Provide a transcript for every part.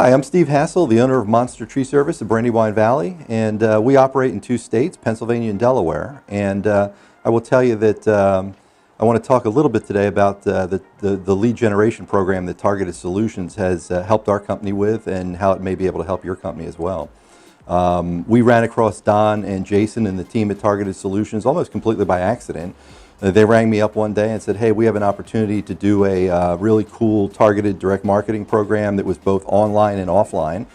Hi, I'm Steve Hassel, the owner of Monster Tree Service of Brandywine Valley, and we operate in 2 states, Pennsylvania and Delaware. And I will tell you that I want to talk a little bit today about the lead generation program that Targeted Solutions has helped our company with, and how it may be able to help your company as well. We ran across Don and Jason and the team at Targeted Solutions almost completely by accident. They rang me up one day and said, hey, we have an opportunity to do a really cool targeted direct marketing program that was both online and offline,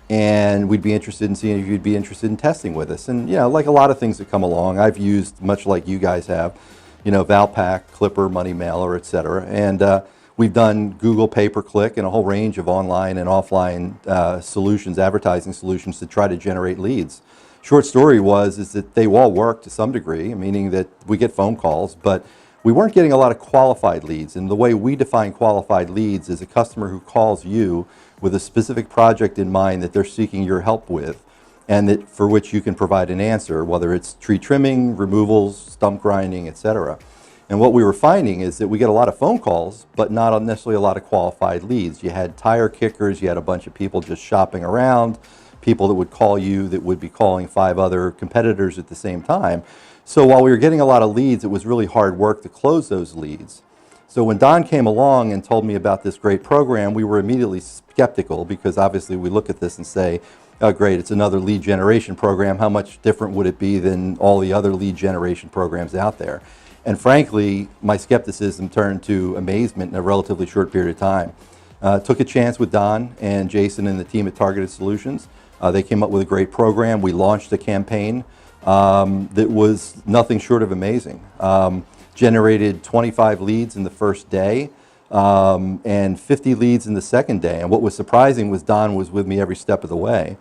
and we'd be interested in seeing if you'd be interested in testing with us. And like a lot of things that come along, I've used, much like you guys have, Valpak, Clipper, Money Mailer, etc. And we've done Google pay-per-click and a whole range of online and offline solutions, advertising solutions to try to generate leads. Short story is that they all work to some degree, meaning that we get phone calls, but we weren't getting a lot of qualified leads. And the way we define qualified leads is a customer who calls you with a specific project in mind that they're seeking your help with, and that for which you can provide an answer, whether it's tree trimming, removals, stump grinding, etc. And what we were finding is that we get a lot of phone calls, but not necessarily a lot of qualified leads. You had tire kickers, you had a bunch of people just shopping around, people that would call you that would be calling 5 other competitors at the same time. So while we were getting a lot of leads, it was really hard work to close those leads. So when Don came along and told me about this great program, we were immediately skeptical, because obviously we look at this and say, oh great, it's another lead generation program. How much different would it be than all the other lead generation programs out there? And frankly, my skepticism turned to amazement in a relatively short period of time. Took a chance with Don and Jason and the team at Targeted Solutions. They came up with a great program. We launched a campaign that was nothing short of amazing. Generated 25 leads in the first day and 50 leads in the second day. And what was surprising was Don was with me every step of the way.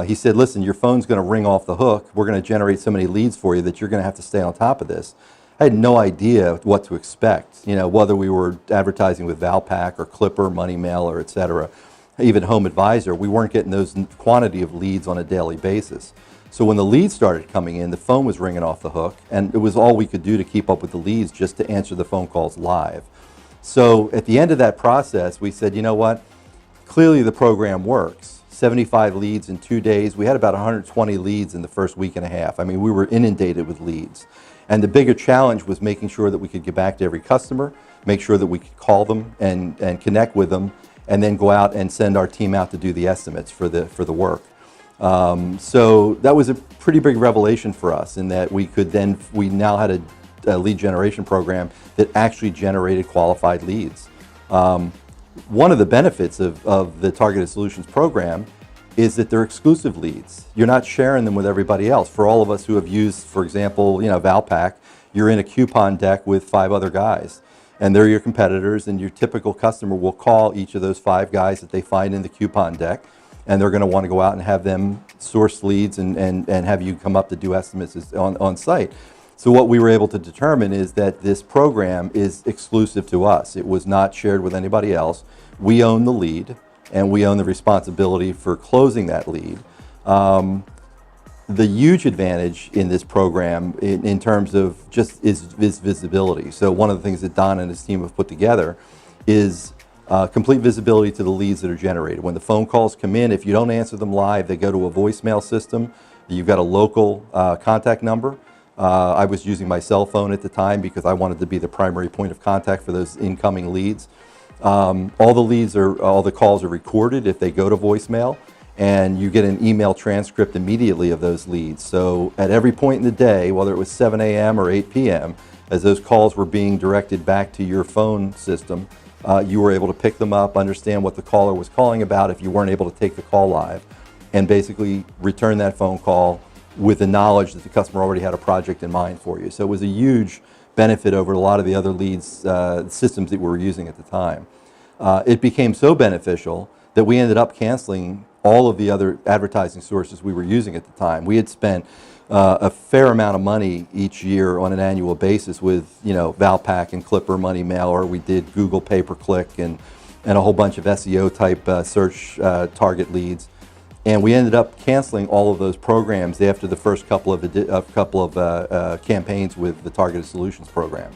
He said, listen, your phone's going to ring off the hook. We're going to generate so many leads for you that you're going to have to stay on top of this. I had no idea what to expect, whether we were advertising with Valpak or Clipper, Money Mailer, etc. Even Home Advisor, we weren't getting those quantity of leads on a daily basis. So when the leads started coming in, the phone was ringing off the hook, and it was all we could do to keep up with the leads, just to answer the phone calls live. So at the end of that process, we said, you know what, clearly the program works. 75 leads in 2 days. We had about 120 leads in the first week and a half. I mean, we were inundated with leads. And the bigger challenge was making sure that we could get back to every customer, make sure that we could call them and connect with them, and then go out and send our team out to do the estimates for the work. So that was a pretty big revelation for us, in that we now had a lead generation program that actually generated qualified leads. One of the benefits of the Targeted Solutions program is that they're exclusive leads. You're not sharing them with everybody else. For all of us who have used, for example, Valpak, you're in a coupon deck with 5 other guys, and they're your competitors, and your typical customer will call each of those 5 guys that they find in the coupon deck, and they're going to want to go out and have them source leads and have you come up to do estimates on site. So what we were able to determine is that this program is exclusive to us. It was not shared with anybody else. We own the lead, and we own the responsibility for closing that lead. The huge advantage in this program in terms of just is visibility. So one of the things that Don and his team have put together is complete visibility to the leads that are generated. When the phone calls come in, if you don't answer them live, they go to a voicemail system. You've got a local contact number. I was using my cell phone at the time because I wanted to be the primary point of contact for those incoming leads. All the calls are recorded if they go to voicemail, and you get an email transcript immediately of those leads. So at every point in the day, whether it was 7 a.m. or 8 p.m., as those calls were being directed back to your phone system, you were able to pick them up, understand what the caller was calling about if you weren't able to take the call live, and basically return that phone call with the knowledge that the customer already had a project in mind for you. So it was a huge benefit over a lot of the other leads systems that we were using at the time. It became so beneficial that we ended up canceling all of the other advertising sources we were using at the time. We had spent a fair amount of money each year on an annual basis with Valpak and Clipper, Money Mailer. We did Google pay-per-click and a whole bunch of SEO type search target leads. And we ended up canceling all of those programs after the first couple of campaigns with the Targeted Solutions program.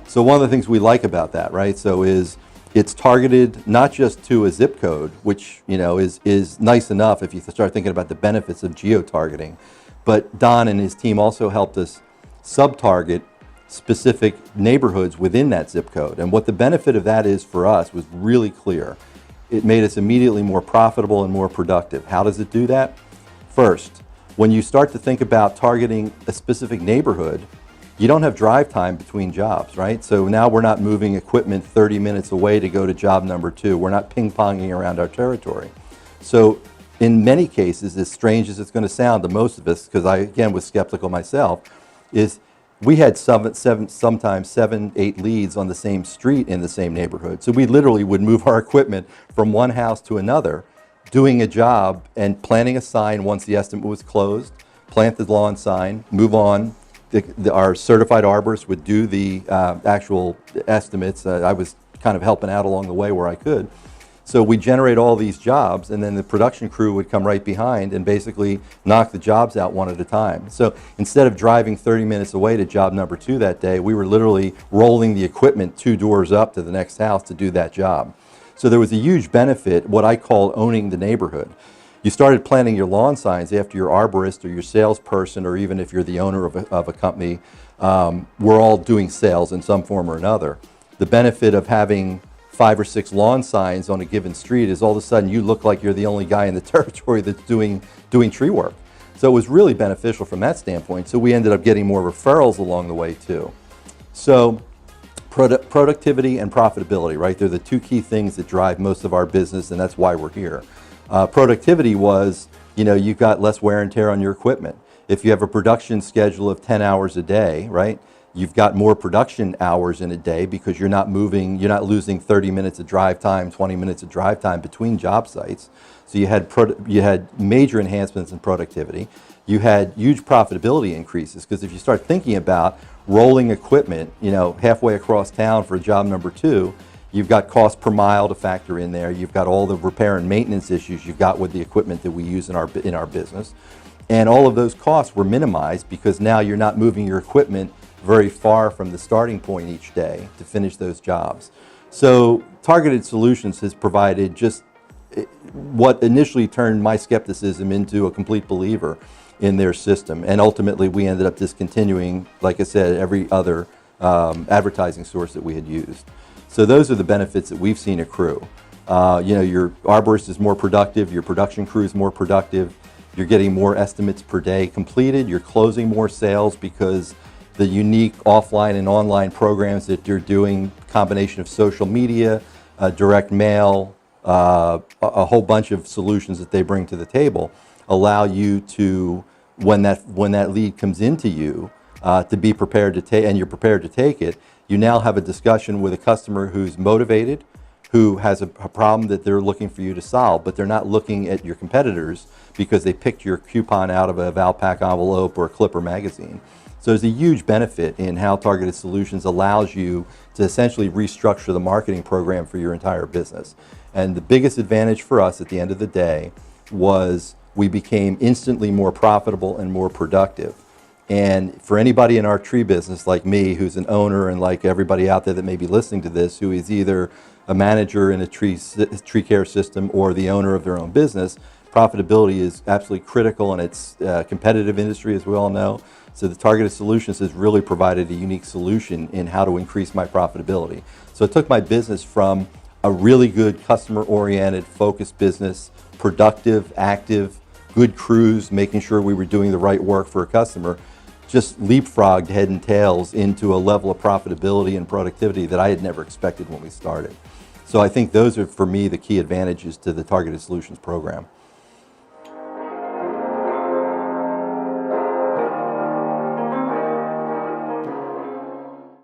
So one of the things we like about that, right, so is It's targeted not just to a zip code, which is nice enough if you start thinking about the benefits of geo-targeting, but Don and his team also helped us sub-target specific neighborhoods within that zip code. And what the benefit of that is for us was really clear. It made us immediately more profitable and more productive. How does it do that? First, when you start to think about targeting a specific neighborhood, you don't have drive time between jobs, right? So now we're not moving equipment 30 minutes away to go to job number 2. We're not ping-ponging around our territory. So in many cases, as strange as it's going to sound to most of us, because I, again, was skeptical myself, is we had sometimes 7, 8 leads on the same street in the same neighborhood. So we literally would move our equipment from one house to another, doing a job and planting a sign once the estimate was closed, plant the lawn sign, move on. Our certified arborists would do the actual estimates. I was kind of helping out along the way where I could. So we generate all these jobs, and then the production crew would come right behind and basically knock the jobs out one at a time. So instead of driving 30 minutes away to job number 2 that day, we were literally rolling the equipment 2 doors up to the next house to do that job. So there was a huge benefit, what I call owning the neighborhood. You started planting your lawn signs after your arborist or your salesperson, or even if you're the owner of a company, we're all doing sales in some form or another. The benefit of having 5 or 6 lawn signs on a given street is all of a sudden you look like you're the only guy in the territory that's doing tree work. So it was really beneficial from that standpoint. So we ended up getting more referrals along the way too. So productivity and profitability, right? They're the 2 key things that drive most of our business, and that's why we're here. Productivity was, you've got less wear and tear on your equipment. If you have a production schedule of 10 hours a day, right, you've got more production hours in a day because you're not losing 30 minutes of drive time, 20 minutes of drive time between job sites. So you had major enhancements in productivity. You had huge profitability increases, because if you start thinking about rolling equipment, halfway across town for job number 2, you've got cost per mile to factor in there. You've got all the repair and maintenance issues you've got with the equipment that we use in our business. And all of those costs were minimized because now you're not moving your equipment very far from the starting point each day to finish those jobs. So Targeted Solutions has provided just what initially turned my skepticism into a complete believer in their system. And ultimately we ended up discontinuing, like I said, every other advertising source that we had used. So those are the benefits that we've seen accrue. Your arborist is more productive, your production crew is more productive, you're getting more estimates per day completed, you're closing more sales because the unique offline and online programs that you're doing, combination of social media, direct mail, a whole bunch of solutions that they bring to the table, allow you to, when that lead comes into you, to be prepared to take, and you're prepared to take it, you now have a discussion with a customer who's motivated, who has a problem that they're looking for you to solve, but they're not looking at your competitors because they picked your coupon out of a Valpak envelope or a Clipper magazine. So there's a huge benefit in how Targeted Solutions allows you to essentially restructure the marketing program for your entire business. And the biggest advantage for us at the end of the day was we became instantly more profitable and more productive. And for anybody in our tree business like me, who's an owner, and like everybody out there that may be listening to this, who is either a manager in a tree care system or the owner of their own business, profitability is absolutely critical, and it's a competitive industry, as we all know. So the Targeted Solutions has really provided a unique solution in how to increase my profitability. So it took my business from a really good customer-oriented, focused business, productive, active, good crews, making sure we were doing the right work for a customer, just leapfrogged head and tails into a level of profitability and productivity that I had never expected when we started. So I think those are, for me, the key advantages to the Targeted Solutions program.